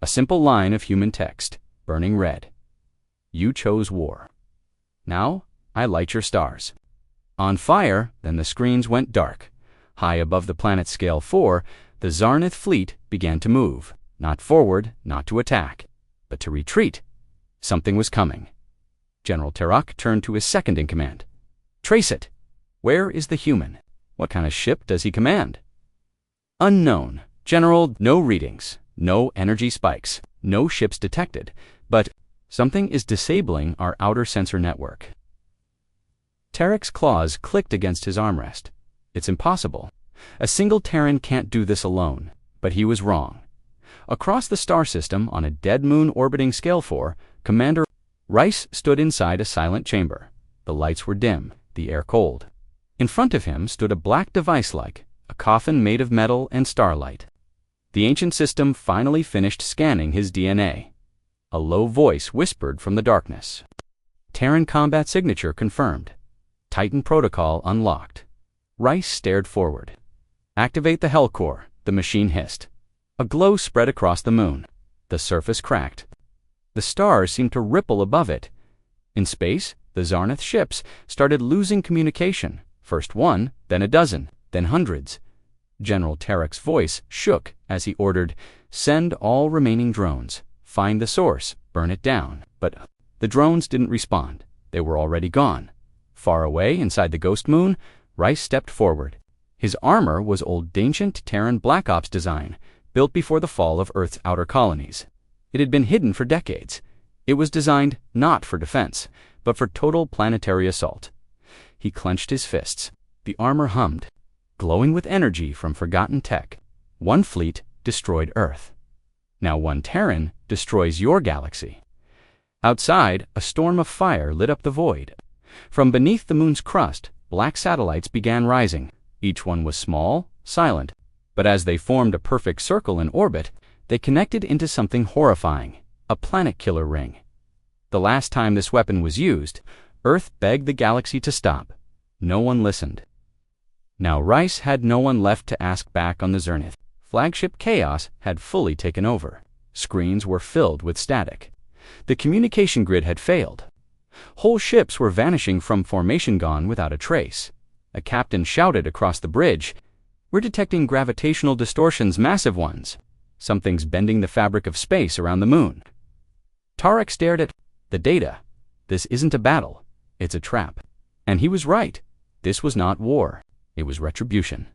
A simple line of human text, burning red. "You chose war. Now I light your stars." On fire, then the screens went dark. High above the planet scale 4, the Zarnith fleet began to move, not forward, not to attack, but to retreat. Something was coming. General Terrak turned to his second in command. "Trace it. Where is the human? What kind of ship does he command?" "Unknown. General, no readings, no energy spikes, no ships detected, but something is disabling our outer sensor network." Tarek's claws clicked against his armrest. "It's impossible. A single Terran can't do this alone." But he was wrong. Across the star system, on a dead moon orbiting Scale 4, Commander Rice stood inside a silent chamber. The lights were dim, the air cold. In front of him stood a black device like a coffin made of metal and starlight. The ancient system finally finished scanning his DNA. A low voice whispered from the darkness. "Terran combat signature confirmed. Titan protocol unlocked." Rice stared forward. "Activate the Hell Core," the machine hissed. A glow spread across the moon. The surface cracked. The stars seemed to ripple above it. In space, the Zarnith ships started losing communication. First one, then a dozen, then hundreds. General Tarek's voice shook as he ordered, "Send all remaining drones. Find the source. Burn it down." But the drones didn't respond. They were already gone. Far away, inside the ghost moon, Rice stepped forward. His armor was old ancient Terran Black Ops design, built before the fall of Earth's outer colonies. It had been hidden for decades. It was designed not for defense, but for total planetary assault. He clenched his fists. The armor hummed. glowing with energy from forgotten tech. One fleet destroyed Earth. Now one Terran destroys your galaxy. Outside, a storm of fire lit up the void. From beneath the moon's crust, black satellites began rising. Each one was small, silent, but as they formed a perfect circle in orbit, they connected into something horrifying, a planet-killer ring. The last time this weapon was used, Earth begged the galaxy to stop. No one listened. Now Rice had no one left to ask back on the Zenith. Flagship Chaos had fully taken over. Screens were filled with static. The communication grid had failed. Whole ships were vanishing from formation, gone without a trace. A captain shouted across the bridge, "We're detecting gravitational distortions, massive ones. Something's bending the fabric of space around the moon." Tarek stared at the data. This isn't a battle. It's a trap. And he was right. This was not war. It was retribution.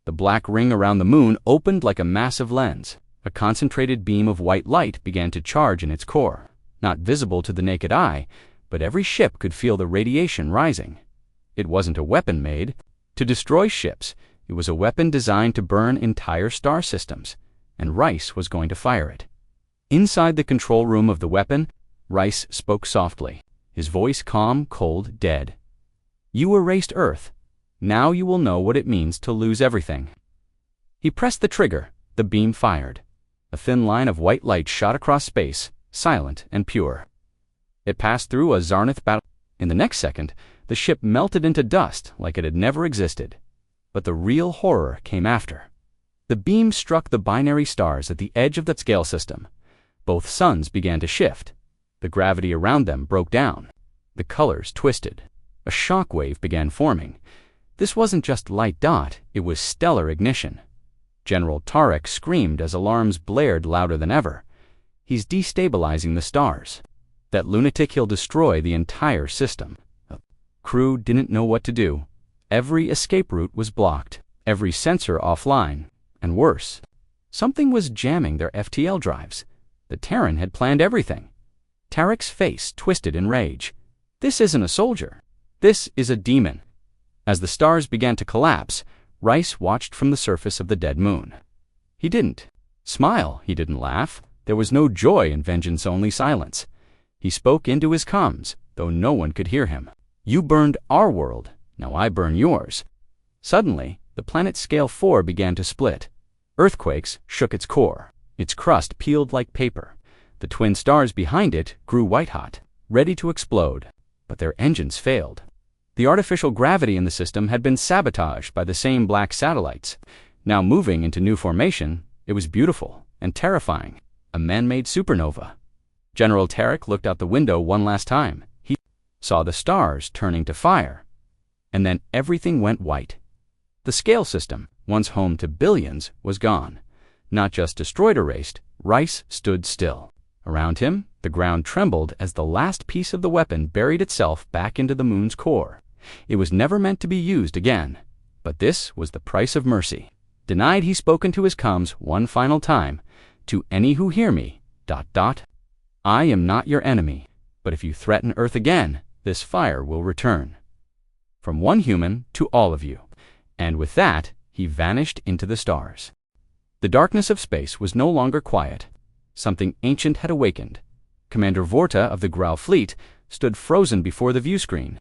The black ring around the moon opened like a massive lens. A concentrated beam of white light began to charge in its core. Not visible to the naked eye, but every ship could feel the radiation rising. It wasn't a weapon made to destroy ships. It was a weapon designed to burn entire star systems, and Rice was going to fire it. Inside the control room of the weapon, Rice spoke softly, his voice calm, cold, dead. "You erased Earth. Now you will know what it means to lose everything." He pressed the trigger. The beam fired. A thin line of white light shot across space, silent and pure. It passed through a Zenith battle. In the next second, the ship melted into dust like it had never existed. But the real horror came after. The beam struck the binary stars at the edge of the scale system. Both suns began to shift. The gravity around them broke down. The colors twisted. A shock wave began forming. This wasn't just light dot, it was stellar ignition. General Tarek screamed as alarms blared louder than ever. "He's destabilizing the stars. That lunatic, he'll destroy the entire system." The crew didn't know what to do. Every escape route was blocked, every sensor offline, and worse, something was jamming their FTL drives. The Terran had planned everything. Tarek's face twisted in rage. "This isn't a soldier. This is a demon." As the stars began to collapse, Rice watched from the surface of the dead moon. He didn't smile, he didn't laugh. There was no joy in vengeance, only silence. He spoke into his comms, though no one could hear him. "You burned our world, now I burn yours." Suddenly, the planet Scale 4 began to split. Earthquakes shook its core. Its crust peeled like paper. The twin stars behind it grew white-hot, ready to explode, but their engines failed. The artificial gravity in the system had been sabotaged by the same black satellites. Now moving into new formation, it was beautiful and terrifying, a man-made supernova. General Tarek looked out the window one last time. He saw the stars turning to fire. And then everything went white. The scale system, once home to billions, was gone. Not just destroyed, erased, Rice stood still. Around him, the ground trembled as the last piece of the weapon buried itself back into the moon's core. It was never meant to be used again. But this was the price of mercy. Denied, he spoke into his comms one final time. "To any who hear me, ... I am not your enemy, but if you threaten Earth again, this fire will return." From one human to all of you. And with that, he vanished into the stars. The darkness of space was no longer quiet. Something ancient had awakened. Commander Vorta of the Grau fleet stood frozen before the viewscreen.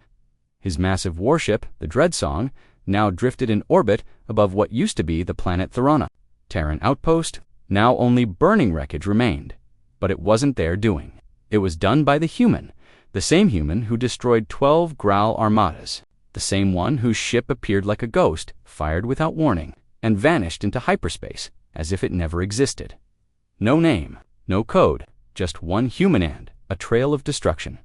His massive warship, the Dreadsong, now drifted in orbit above what used to be the planet Tharana. Terran outpost, now only burning wreckage remained. But it wasn't their doing. It was done by the human, the same human who destroyed 12 Graal armadas, the same one whose ship appeared like a ghost, fired without warning, and vanished into hyperspace as if it never existed. No name, no code, just one human and a trail of destruction.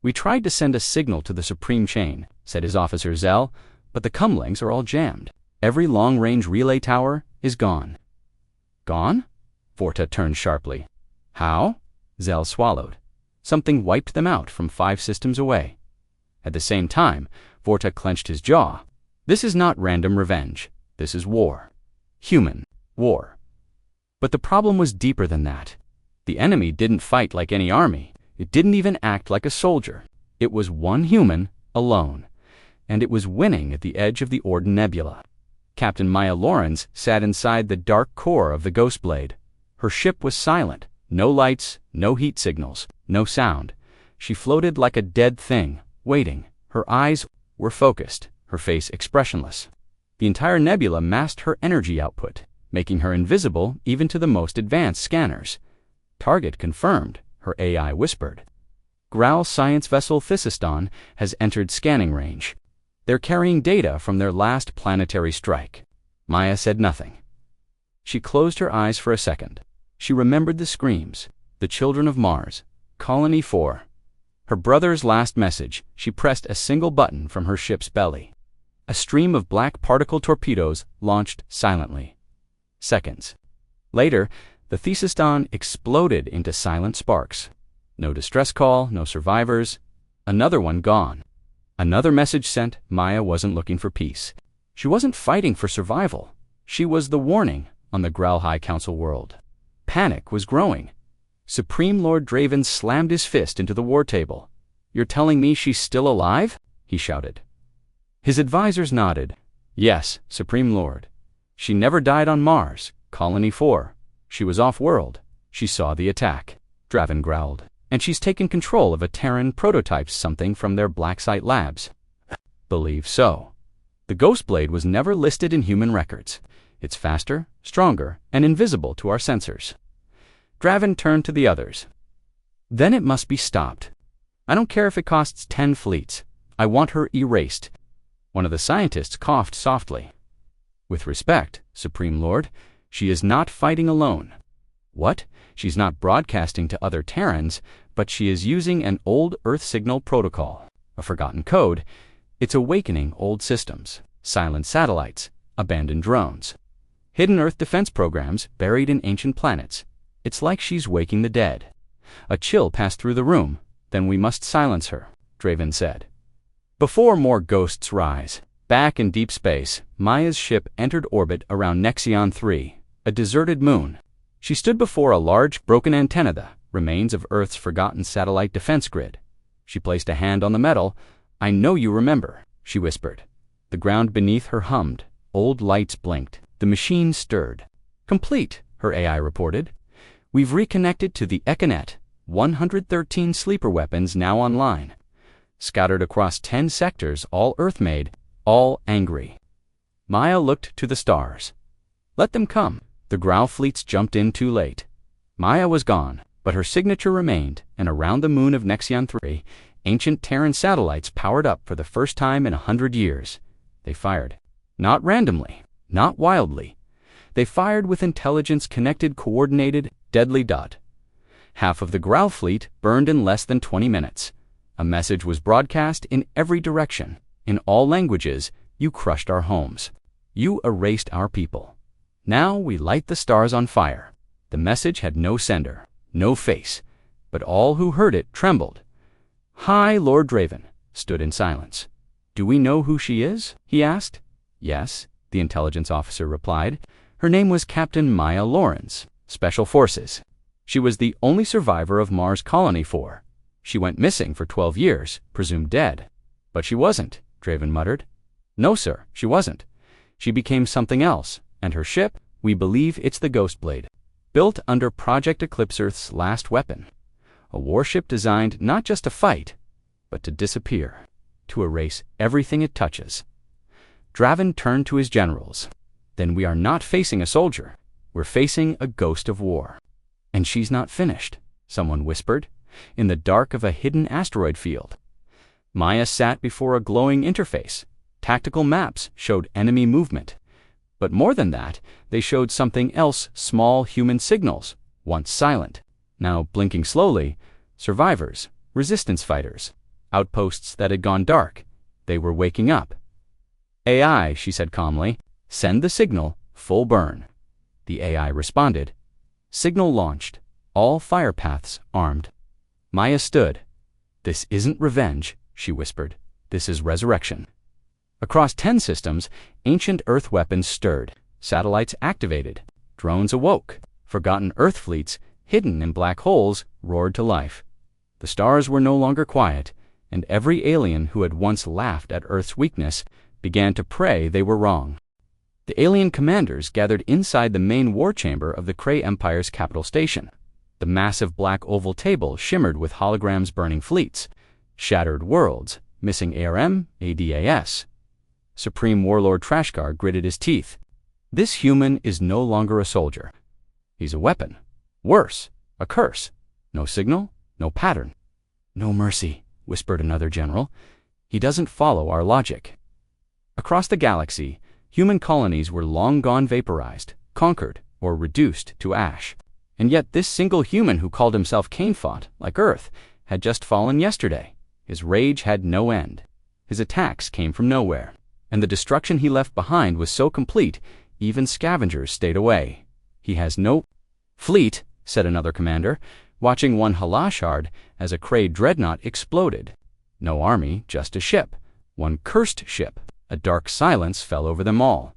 "We tried to send a signal to the Supreme Chain," said his officer Zell, "but the comlinks are all jammed. Every long-range relay tower is gone." "Gone?" Vorta turned sharply. "How?" Zell swallowed. "Something wiped them out from 5 systems away." At the same time, Vorta clenched his jaw. "This is not random revenge. This is war. Human war." But the problem was deeper than that. The enemy didn't fight like any army. It didn't even act like a soldier. It was one human, alone. And it was winning at the edge of the Orden Nebula. Captain Maya Lawrence sat inside the dark core of the Ghostblade. Her ship was silent. No lights, no heat signals, no sound. She floated like a dead thing, waiting. Her eyes were focused, her face expressionless. The entire nebula masked her energy output, making her invisible even to the most advanced scanners. "Target confirmed," her AI whispered. "Growl science vessel Thisiston has entered scanning range. They're carrying data from their last planetary strike." Maya said nothing. She closed her eyes for a second. She remembered the screams. The children of Mars. Colony 4. Her brother's last message. She pressed a single button from her ship's belly. A stream of black particle torpedoes launched silently. Seconds later, the Thisiston exploded into silent sparks. No distress call, no survivors. Another one gone. Another message sent. Maya wasn't looking for peace. She wasn't fighting for survival. She was the warning on the Growl High Council world. Panic was growing. Supreme Lord Draven slammed his fist into the war table. "You're telling me she's still alive?" he shouted. His advisors nodded. "Yes, Supreme Lord. She never died on Mars, Colony 4. She was off-world. She saw the attack," Draven growled. "And she's taken control of a Terran prototype something from their black site labs." "Believe so. The Ghostblade was never listed in human records. It's faster, stronger, and invisible to our sensors." Draven turned to the others. "Then it must be stopped. I don't care if it costs 10 fleets. I want her erased." One of the scientists coughed softly. "With respect, Supreme Lord, she is not fighting alone." "What? She's not broadcasting to other Terrans, but she is using an old Earth signal protocol, a forgotten code. It's awakening old systems, silent satellites, abandoned drones, hidden Earth defense programs buried in ancient planets. It's like she's waking the dead." A chill passed through the room. "Then we must silence her," Draven said. Before more ghosts rise, back in deep space, Maya's ship entered orbit around Nexion 3, a deserted moon. She stood before a large, broken antenna, the remains of Earth's forgotten satellite defense grid. She placed a hand on the metal. "I know you remember," she whispered. The ground beneath her hummed. Old lights blinked. The machine stirred. "Complete," her AI reported. "We've reconnected to the Econet. 113 sleeper weapons now online. Scattered across 10 sectors, all Earth-made, all angry." Maya looked to the stars. "Let them come." The Growl fleets jumped in too late. Maya was gone, but her signature remained, and around the moon of Nexion 3, ancient Terran satellites powered up for the first time in 100 years. They fired. Not randomly, not wildly. They fired with intelligence, connected, coordinated, deadly dot. Half of the Growl fleet burned in less than 20 minutes. A message was broadcast in every direction. In all languages, "You crushed our homes. You erased our people. Now we light the stars on fire." The message had no sender, no face, but all who heard it trembled. High Lord Draven stood in silence. "Do we know who she is?" he asked. "Yes," the intelligence officer replied. "Her name was Captain Maya Lawrence, Special Forces. She was the only survivor of Mars Colony 4. She went missing for 12 years, presumed dead." "But she wasn't," Draven muttered. "No, sir, she wasn't. She became something else, and her ship, we believe it's the Ghostblade, built under Project Eclipse Earth's last weapon. A warship designed not just to fight, but to disappear, to erase everything it touches." Draven turned to his generals. "Then we are not facing a soldier. We're facing a ghost of war." "And she's not finished," someone whispered, in the dark of a hidden asteroid field. Maya sat before a glowing interface. Tactical maps showed enemy movement. But more than that, they showed something else, small human signals, once silent, now blinking slowly. Survivors, resistance fighters, outposts that had gone dark. They were waking up. "AI," she said calmly, "send the signal, full burn." The AI responded. Signal launched, all fire paths armed. Maya stood. "This isn't revenge," she whispered. "This is resurrection." Across 10 systems, ancient Earth weapons stirred. Satellites activated. Drones awoke. Forgotten Earth fleets, hidden in black holes, roared to life. The stars were no longer quiet, and every alien who had once laughed at Earth's weakness began to pray they were wrong. The alien commanders gathered inside the main war chamber of the Kree Empire's capital station. The massive black oval table shimmered with holograms burning fleets, shattered worlds, missing ARM, ADAS. Supreme Warlord Trashkar gritted his teeth. This human is no longer a soldier. He's a weapon. Worse, a curse. No signal, no pattern. No mercy, whispered another general. He doesn't follow our logic. Across the galaxy, human colonies were long gone vaporized, conquered, or reduced to ash. And yet this single human who called himself Kane fought, like Earth, had just fallen yesterday. His rage had no end. His attacks came from nowhere. And the destruction he left behind was so complete, even scavengers stayed away. He has no fleet, said another commander, watching one Halashard as a Kree dreadnought exploded. No army, just a ship. One cursed ship. A dark silence fell over them all.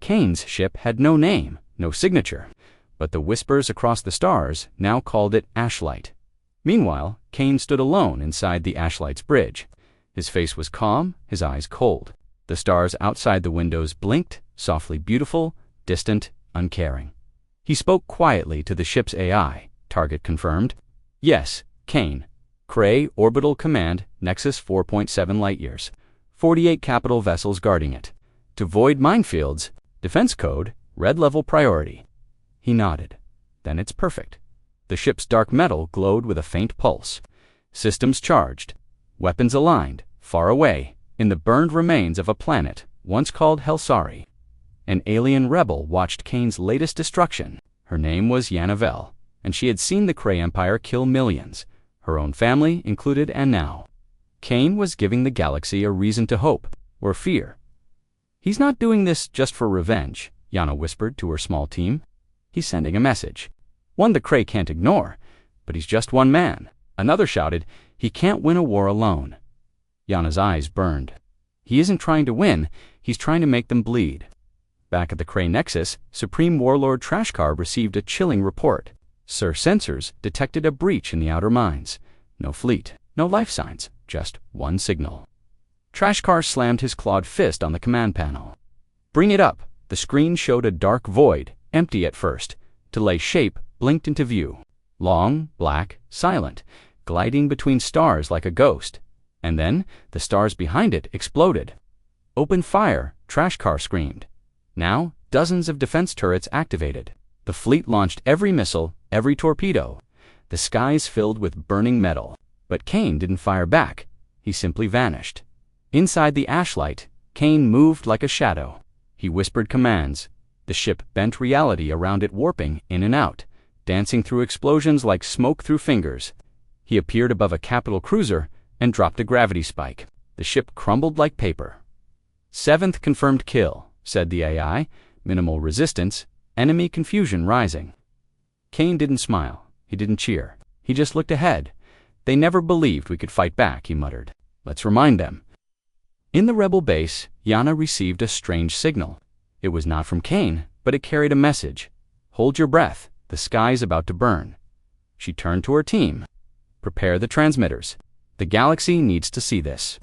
Kane's ship had no name, no signature, but the whispers across the stars now called it Ashlight. Meanwhile, Kane stood alone inside the Ashlight's bridge. His face was calm, his eyes cold. The stars outside the windows blinked, softly beautiful, distant, uncaring. He spoke quietly to the ship's AI. Target confirmed. Yes, Kane. Kree Orbital Command, Nexus 4.7 light-years. 48 capital vessels guarding it. To void minefields, defense code, red level priority. He nodded. Then it's perfect. The ship's dark metal glowed with a faint pulse. Systems charged. Weapons aligned, far away, in the burned remains of a planet once called Helsari. An alien rebel watched Kane's latest destruction. Her name was Yanavel, and she had seen the Kree Empire kill millions, her own family included, and now Kane was giving the galaxy a reason to hope, or fear. He's not doing this just for revenge, Yana whispered to her small team. He's sending a message. One the Kree can't ignore, but he's just one man. Another shouted, he can't win a war alone. Yana's eyes burned. He isn't trying to win, he's trying to make them bleed. Back at the Kree Nexus, Supreme Warlord Trashkar received a chilling report. Sir Sensors detected a breach in the outer mines. No fleet, no life signs, just one signal. Trashkar slammed his clawed fist on the command panel. Bring it up. The screen showed a dark void, empty at first. To lay shape blinked into view. Long, black, silent, gliding between stars like a ghost. And then, the stars behind it exploded. Open fire, Trashkar screamed. Now, dozens of defense turrets activated. The fleet launched every missile, every torpedo. The skies filled with burning metal. But Kane didn't fire back. He simply vanished. Inside the Ashlight, Kane moved like a shadow. He whispered commands. The ship bent reality around it, warping in and out, dancing through explosions like smoke through fingers. He appeared above a capital cruiser and dropped a gravity spike. The ship crumbled like paper. 7th confirmed kill, said the AI. Minimal resistance, enemy confusion rising. Kane didn't smile. He didn't cheer. He just looked ahead. They never believed we could fight back, he muttered. Let's remind them. In the rebel base, Yana received a strange signal. It was not from Kane, but it carried a message. Hold your breath. The sky's about to burn. She turned to her team. Prepare the transmitters. The galaxy needs to see this.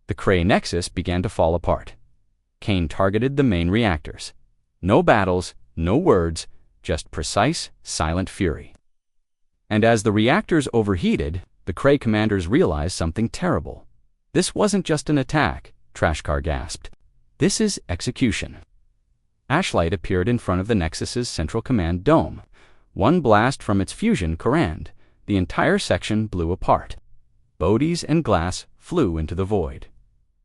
The Kree Nexus began to fall apart. Kane targeted the main reactors. No battles, no words, just precise, silent fury. And as the reactors overheated, the Kree commanders realized something terrible. This wasn't just an attack, Trashkar gasped. This is execution. Ashlight appeared in front of the Nexus's central command dome. One blast from its fusion command. The entire section blew apart. Bodies and glass flew into the void.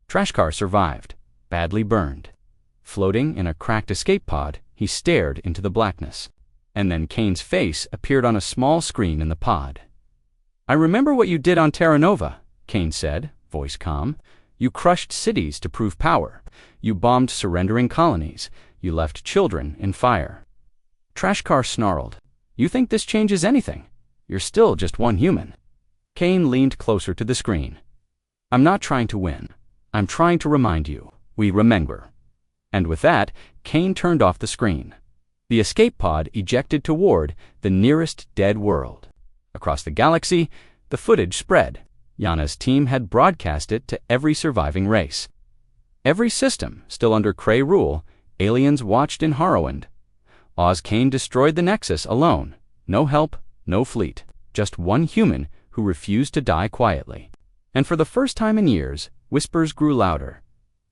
Trashkar survived, badly burned. Floating in a cracked escape pod, he stared into the blackness. And then Kane's face appeared on a small screen in the pod. I remember what you did on Terra Nova, Kane said, voice calm. You crushed cities to prove power. You bombed surrendering colonies. You left children in fire. Trashkar snarled. You think this changes anything? You're still just one human. Kane leaned closer to the screen. I'm not trying to win. I'm trying to remind you. We remember. And with that, Kane turned off the screen. The escape pod ejected toward the nearest dead world. Across the galaxy, the footage spread. Yana's team had broadcast it to every surviving race. Every system, still under Kree rule, Aliens watched in Horror. Oz Kane destroyed the Nexus alone. No help, no fleet. Just one human who refused to die quietly. And for the first time in years, whispers grew louder.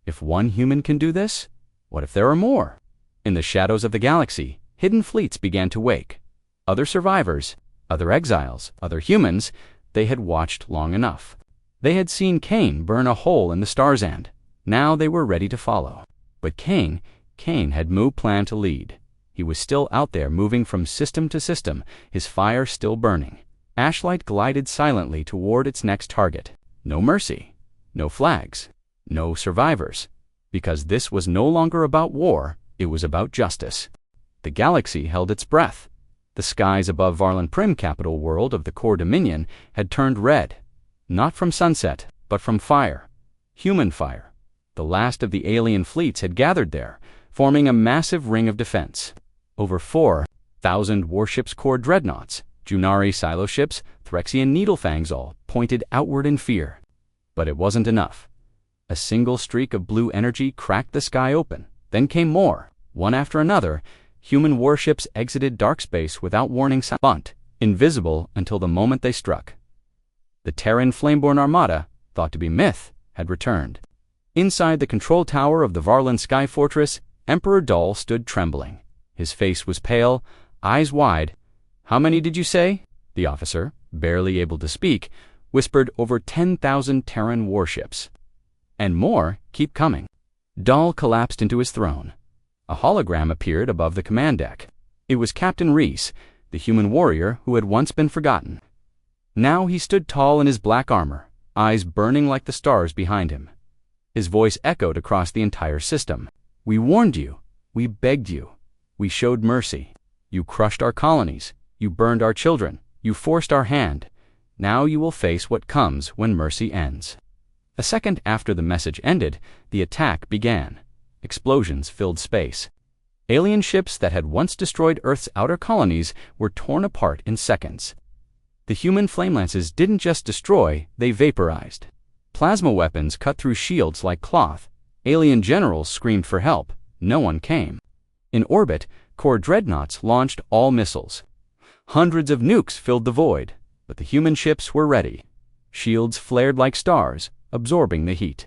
If one human can do this, what if there are more? In the shadows of the galaxy, hidden fleets began to wake. Other survivors, other exiles, other humans, they had watched long enough. They had seen Kane burn a hole in the star's end. Now they were ready to follow. But Kane had no plan to lead. He was still out there moving from system to system, his fire still burning. Ashlight glided silently toward its next target. No mercy, no flags, no survivors. Because this was no longer about war, it was about justice. The galaxy held its breath. The skies above Varlin Prim, capital world of the core Dominion, had turned red. Not from sunset, but from fire. Human fire. The last of the alien fleets had gathered there, forming a massive ring of defense. Over 4,000 warships core dreadnoughts, Junari silo ships, Threxian needlefangs all pointed outward in fear. But it wasn't enough. A single streak of blue energy cracked the sky open. Then came more, one after another. Human warships exited dark space without warning, silent, invisible until the moment they struck. The Terran Flameborn Armada, thought to be myth, had returned. Inside the control tower of the Varlin Sky Fortress, Emperor Dahl stood trembling. His face was pale, eyes wide. "How many did you say?" The officer, barely able to speak, whispered. "Over 10,000 Terran warships. And more keep coming." Dahl collapsed into his throne. A hologram appeared above the command deck. It was Captain Reese, the human warrior who had once been forgotten. Now he stood tall in his black armor, eyes burning like the stars behind him. His voice echoed across the entire system. "We warned you. We begged you. We showed mercy. You crushed our colonies. You burned our children. You forced our hand. Now you will face what comes when mercy ends." A second after the message ended, the attack began. Explosions filled space. Alien ships that had once destroyed Earth's outer colonies were torn apart in seconds. The human flamelances didn't just destroy, they vaporized. Plasma weapons cut through shields like cloth. Alien generals screamed for help. No one came. In orbit, core dreadnoughts launched all missiles. Hundreds of nukes filled the void, but the human ships were ready. Shields flared like stars, absorbing the heat.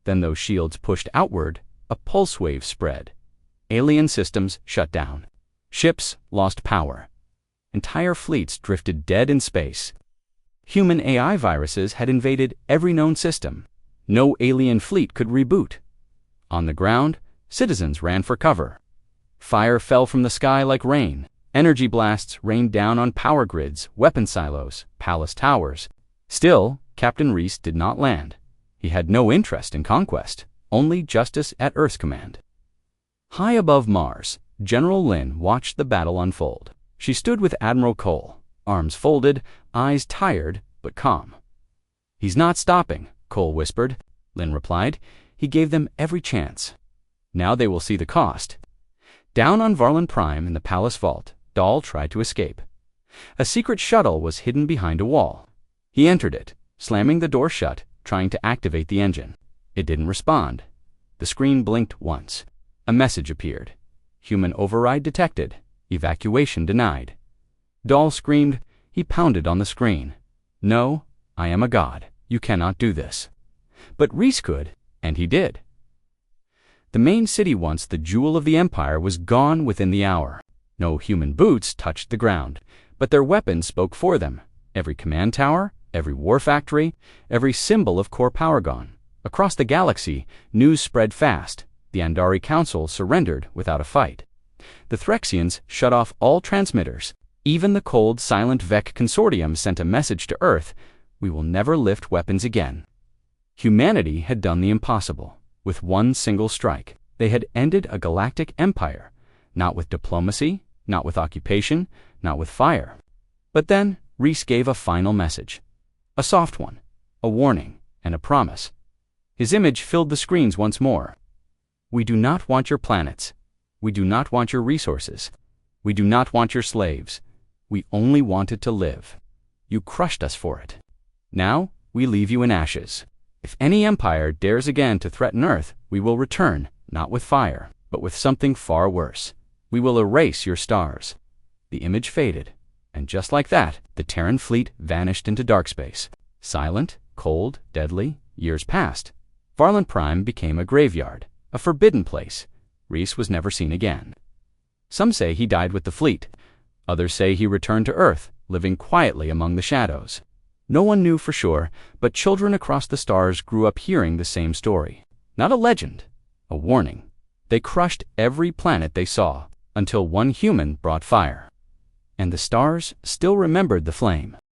Then those shields pushed outward, a pulse wave spread. Alien systems shut down. Ships lost power. Entire fleets drifted dead in space. Human AI viruses had invaded every known system. No alien fleet could reboot. On the ground, citizens ran for cover. Fire fell from the sky like rain. Energy blasts rained down on power grids, weapon silos, palace towers. Still, Captain Reese did not land. He had no interest in conquest, only justice at Earth's command. High above Mars, General Lin watched the battle unfold. She stood with Admiral Cole, arms folded, eyes tired but calm. "He's not stopping," Cole whispered. Lin replied. "He gave them every chance. Now they will see the cost." Down on Varlin Prime in the palace vault, Dahl tried to escape. A secret shuttle was hidden behind a wall. He entered it, slamming the door shut, trying to activate the engine. It didn't respond. The screen blinked once. A message appeared. "Human override detected. Evacuation denied." Dahl screamed. He pounded on the screen. "No, I am a god. You cannot do this." But Reese could, and he did. The main city, once the jewel of the Empire, was gone within the hour. No human boots touched the ground, but their weapons spoke for them. Every command tower, every war factory, every symbol of core power gone. Across the galaxy, news spread fast. The Andari Council surrendered without a fight. The Threxians shut off all transmitters. Even the cold, silent Vec Consortium sent a message to Earth: "We will never lift weapons again." Humanity had done the impossible. With one single strike, they had ended a galactic empire. Not with diplomacy, not with occupation, not with fire. But then Reese gave a final message. A soft one, a warning, and a promise. His image filled the screens once more. "We do not want your planets. We do not want your resources. We do not want your slaves. We only wanted to live. You crushed us for it. Now we leave you in ashes. If any empire dares again to threaten Earth, we will return, not with fire, but with something far worse. We will erase your stars. The image faded, and just like that, the Terran fleet vanished into dark space. Silent, cold, deadly, years passed. Varlin Prime became a graveyard, a forbidden place. Reese was never seen again. Some say he died with the fleet. Others say he returned to Earth, living quietly among the shadows. No one knew for sure, but children across the stars grew up hearing the same story. Not a legend, a warning. They crushed every planet they saw, until one human brought fire. And the stars still remembered the flame.